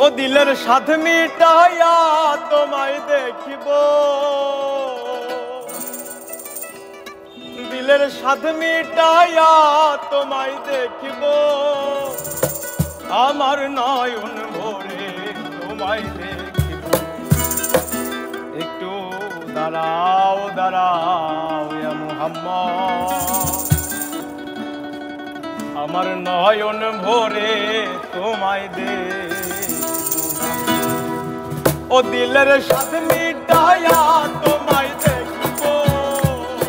ও দিলের স্বাদ মিটাইয়া তোমায় দেখিব, দিলের স্বাদ মিটাইয়া তোমায় দেখিব, আমার নয়ন ভরে তোমায় দেখিব। একটু দাঁড়াও দাঁড়াও ইয়া মুহাম্মদ, আমার নয়ন ভরে তোমায় দেখিব। ও দিলের স্বাদ মিটাইয়া তোমায় দেখিব,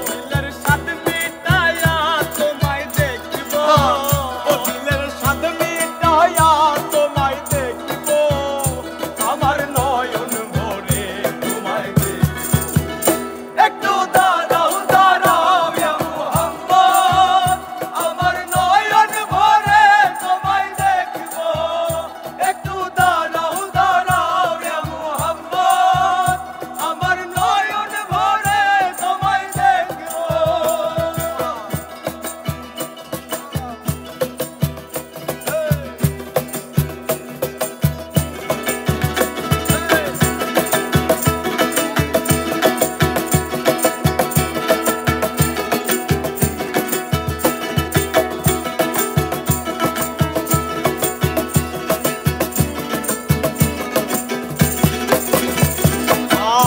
দিলের স্বাদ মিটাইয়া তোমায় দেখিব, ও দিলের স্বাদ মিটাইয়া তোমায় দেখিব, আমার নয়ন ভরে তোমায় দেখিব। একটু দাঁড়াও দাঁড়াও ইয়া মুহাম্মদ, আমার নয়ন ভরে তোমায় দেখিব। একটু দাঁড়াও দাঁড়াও ইয়া মুহাম্মদ, আমার নয়ন ভরে তোমায় দেখিব।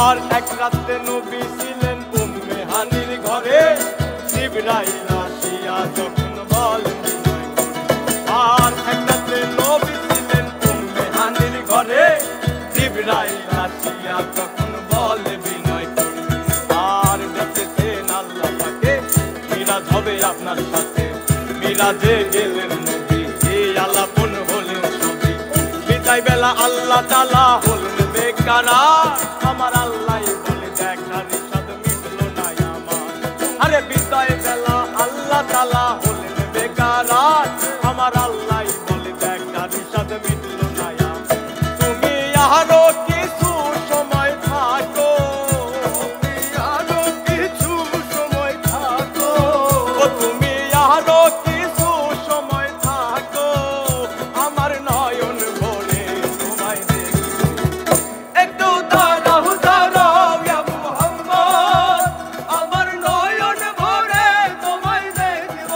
আর এক রাতে নবী ছিলেন উম্মে হানির ঘরে, জিবরাইল আসিয়া যখন বলেন বিনয় করে। আর এক রাতে নবী ছিলেন উম্মে হানির ঘরে, জিবরাইল আসিয়া তখন বলে বিনয় করে। আর দেখেছেন আল্লাহ পাকে মিরাজ হবে আপনার সাথে, মিরাজে গেলেন নবী, এই আলাপন হলেন সবই। বিদায় বেলা আল্লাহ তাআলা হলেন বেকারার, আমার আল্লাহ বলে দেখার স্বাদ মিটলো না আমার। আরে বিদায় বেলা আল্লাহ তাআলা হলেন বেকারার, আমার আল্লাহ বলে দেখার স্বাদ মিটলো না আমার। তুমি আরো কিছু সময় থাকো, তুমি আরো কিছু সময় থাকো, ও তুমি আরো কিছু সময় থাকো, আমার নয়ন ভরে তোমায় দেখিব। একটু দাঁড়াও দাঁড়াও ইয়া মুহাম্মদ, আমার নয়ন ভরে তোমায় দেখিব।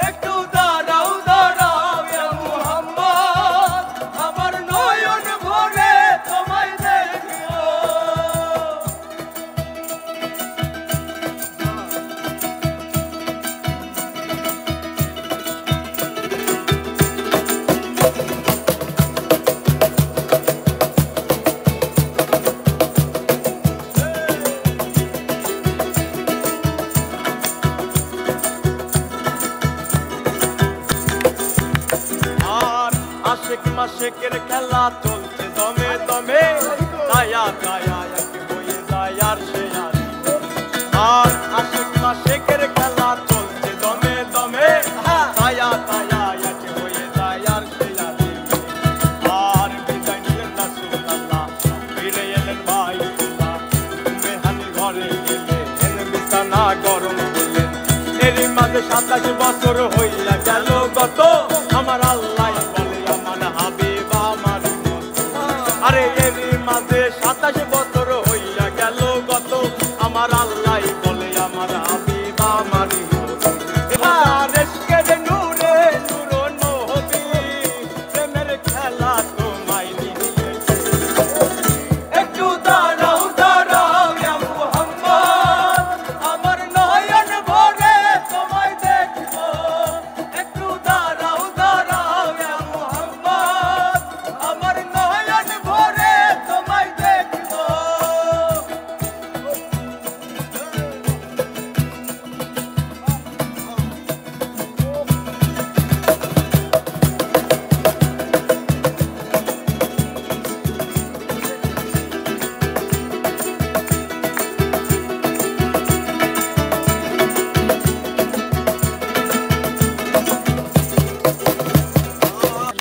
একটু দাঁড়াও দাঁড়াও ইয়া মুহাম্মদ, আমার নয়ন ভরে তোমায় দেখিব। আর আশিক মাশিকের খেলা চলছে দমে দমে, দায়া দায়া এক হয়ে যায় আর সে আদি। আর আশিক মাশিকের খেলা চলছে দমে দমে, দায়া দায়া এক হয়ে যায় আর সে আদি। আর বিদায় নিলেন রাসূলুল্লাহ, ফিরে এলেন বাইতুল্লাহ, উম্মে হানির ঘরে গেলেন, বিছানা গরম করলেন। এরই মাঝে 27 বছর হইয়া গেল গত, আমার আল্লাহ বলে আমার হাবিব আমার মত। আরে এরই মাঝে 27 বছর হইয়া গেল গত, আমার আল্লাহ বলে আমার হাবিব আমার মত। এবার এসকের নূরে নূর নবী, প্রেমের খেলা তোমায় নিয়েছে। একটু দাঁড়াও দাঁড়াও ইয়া মুহাম্মদ, আমার নয়ন ভরে তোমায় দেখিব। একটু দাঁড়াও দাঁড়াও ইয়া মুহাম্মদ, আমার নয়ন ভরে তোমায় দেখিব।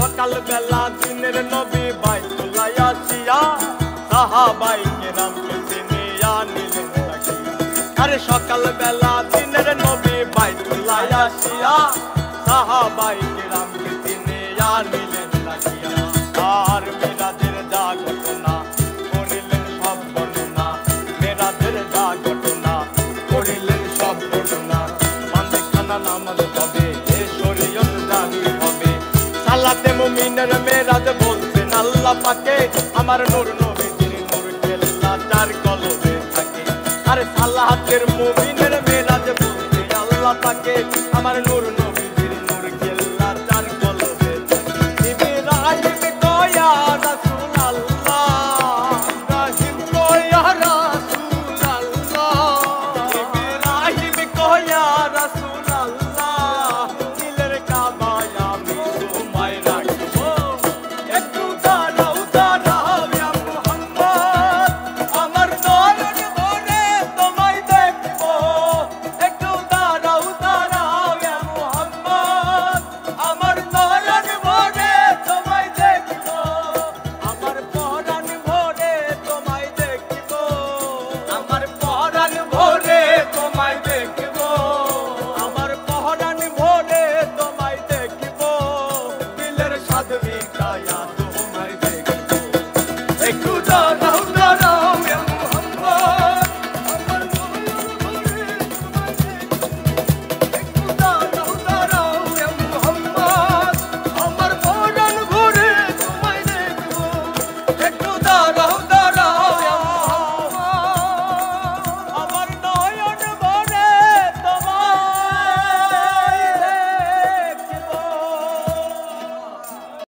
সকালবেলা দিনের নবী বাইতুল্লাহ আসিয়া, সাহাবায়ে কেরামকে চিনিয়া নিলেন তাকিয়া। আরে সকালবেলা দিনের নবী বাইতুল্লাহ আসিয়া, সাহাবায়ে কেরামকে চিনিয়া নিলেন তাকিয়া। আর মেরাজ বলছেন আল্লাহ পাকে আমার নূর নবীজির নূর কেল্লা চার কলবে থাকে। আরে সালাতের মুমিনের মেরাজ বলছে আল্লাহ পাকে আমার নূর